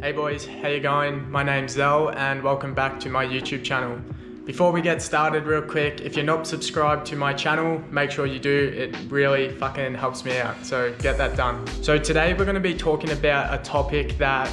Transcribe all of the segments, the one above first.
Hey boys, how you going? My name's Zell and welcome back to my YouTube channel. Before we get started real quick, if you're not subscribed to my channel, make sure you do. It really fucking helps me out, so get that done. So today we're gonna be talking about a topic that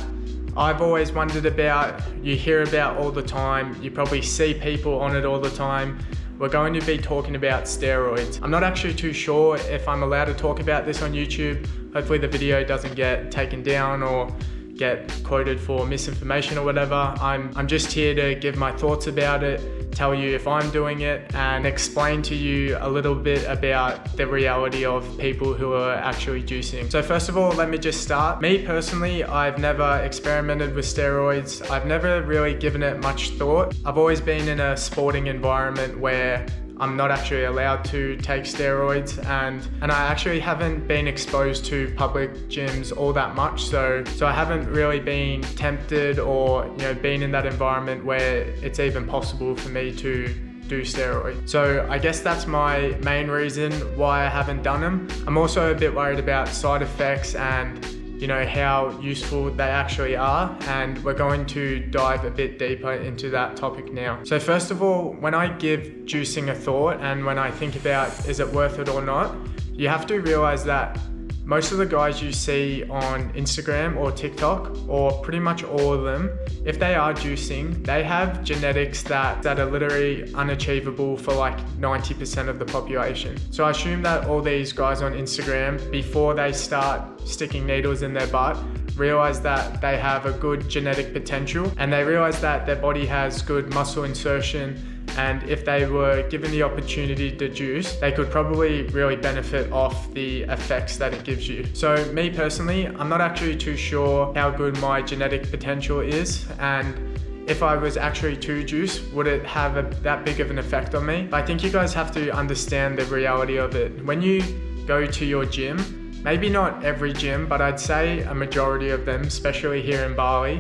I've always wondered about, you hear about all the time, you probably see people on it all the time. We're going to be talking about steroids. I'm not actually too sure if I'm allowed to talk about this on YouTube. Hopefully the video doesn't get taken down or get quoted for misinformation or whatever. I'm just here to give my thoughts about it, tell you if I'm doing it, and explain to you a little bit about the reality of people who are actually juicing. So first of all, let me just start. Me personally, I've never experimented with steroids. I've never really given it much thought. I've always been in a sporting environment where I'm not actually allowed to take steroids, and I actually haven't been exposed to public gyms all that much, so I haven't really been tempted or been in that environment where it's even possible for me to do steroids. So I guess that's my main reason why I haven't done them. I'm also a bit worried about side effects and how useful they actually are, and we're going to dive a bit deeper into that topic now. So first of all, when I give juicing a thought and when I think about is it worth it or not, you have to realize that most of the guys you see on Instagram or TikTok, or pretty much all of them, if they are juicing, they have genetics that are literally unachievable for like 90% of the population. So I assume that all these guys on Instagram, before they start sticking needles in their butt, realize that they have a good genetic potential, and they realize that their body has good muscle insertion, and if they were given the opportunity to juice, they could probably really benefit off the effects that it gives you. So me personally, I'm not actually too sure how good my genetic potential is, and if I was actually to juice, would it have that big of an effect on me? I think you guys have to understand the reality of it. When you go to your gym, maybe not every gym, but I'd say a majority of them, especially here in Bali,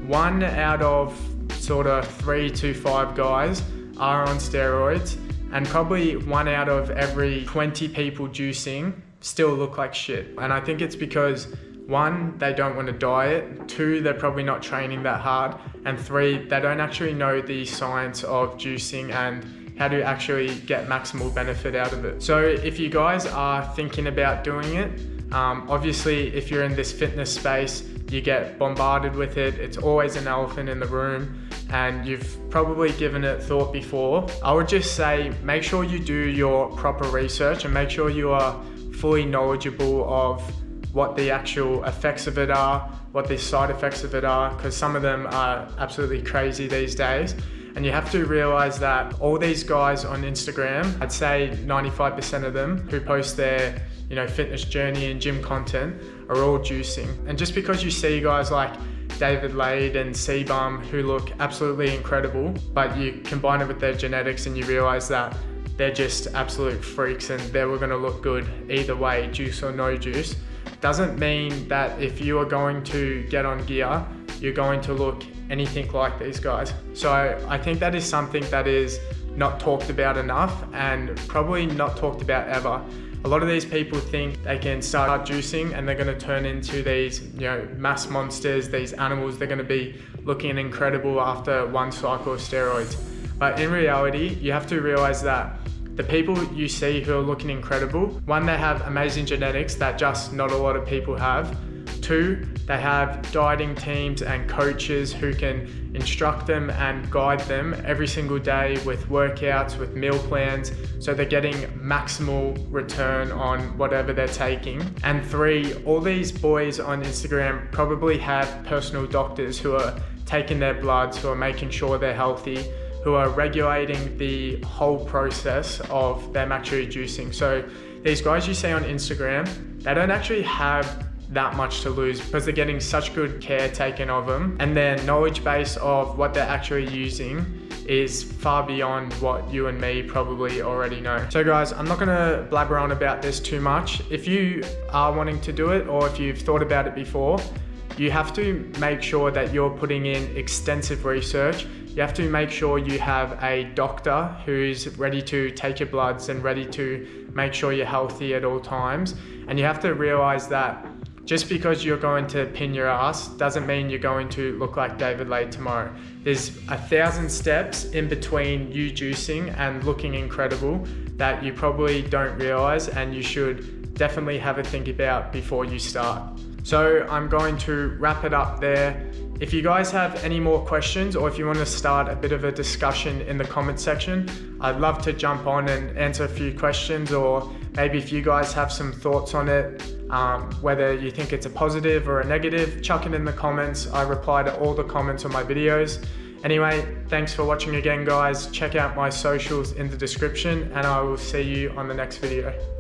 1 out of sort of 3 to 5 guys are on steroids, and probably 1 out of every 20 people juicing still look like shit. And I think it's because 1, they don't want to diet, 2, they're probably not training that hard, and 3, they don't actually know the science of juicing and how to actually get maximal benefit out of it. So if you guys are thinking about doing it, obviously if you're in this fitness space, you get bombarded with it. It's always an elephant in the room, and you've probably given it thought before. I would just say make sure you do your proper research and make sure you are fully knowledgeable of what the actual effects of it are, what the side effects of it are, because some of them are absolutely crazy these days. And you have to realize that all these guys on Instagram, I'd say 95% of them who post their fitness journey and gym content are all juicing. And just because you see guys like David Lade and C-Bum who look absolutely incredible, but you combine it with their genetics and you realize that they're just absolute freaks and they were gonna look good either way, juice or no juice, doesn't mean that if you are going to get on gear, you're going to look anything like these guys. So I think that is something that is not talked about enough, and probably not talked about ever. A lot of these people think they can start juicing and they're going to turn into these mass monsters, these animals. They're going to be looking incredible after 1 cycle of steroids. But in reality, you have to realize that the people you see who are looking incredible, 1, they have amazing genetics that just not a lot of people have. 2, they have dieting teams and coaches who can instruct them and guide them every single day with workouts, with meal plans, so they're getting maximal return on whatever they're taking. And 3, all these boys on Instagram probably have personal doctors who are taking their bloods, who are making sure they're healthy, who are regulating the whole process of them actually juicing. So these guys you see on Instagram, they don't actually have that much to lose because they're getting such good care taken of them, and their knowledge base of what they're actually using is far beyond what you and me probably already know. So guys, I'm not gonna blabber on about this too much. If you are wanting to do it, or if you've thought about it before, you have to make sure that you're putting in extensive research. You have to make sure you have a doctor who's ready to take your bloods and ready to make sure you're healthy at all times. And you have to realize that Just because you're going to pin your ass doesn't mean you're going to look like David Lay tomorrow. There's 1,000 steps in between you juicing and looking incredible that you probably don't realize, and you should definitely have a think about before you start. So I'm going to wrap it up there. If you guys have any more questions, or if you want to start a bit of a discussion in the comment section, I'd love to jump on and answer a few questions, or maybe if you guys have some thoughts on it, whether you think it's a positive or a negative, chuck it in the comments. I reply to all the comments on my videos. Anyway, thanks for watching again, guys. Check out my socials in the description, and I will see you on the next video.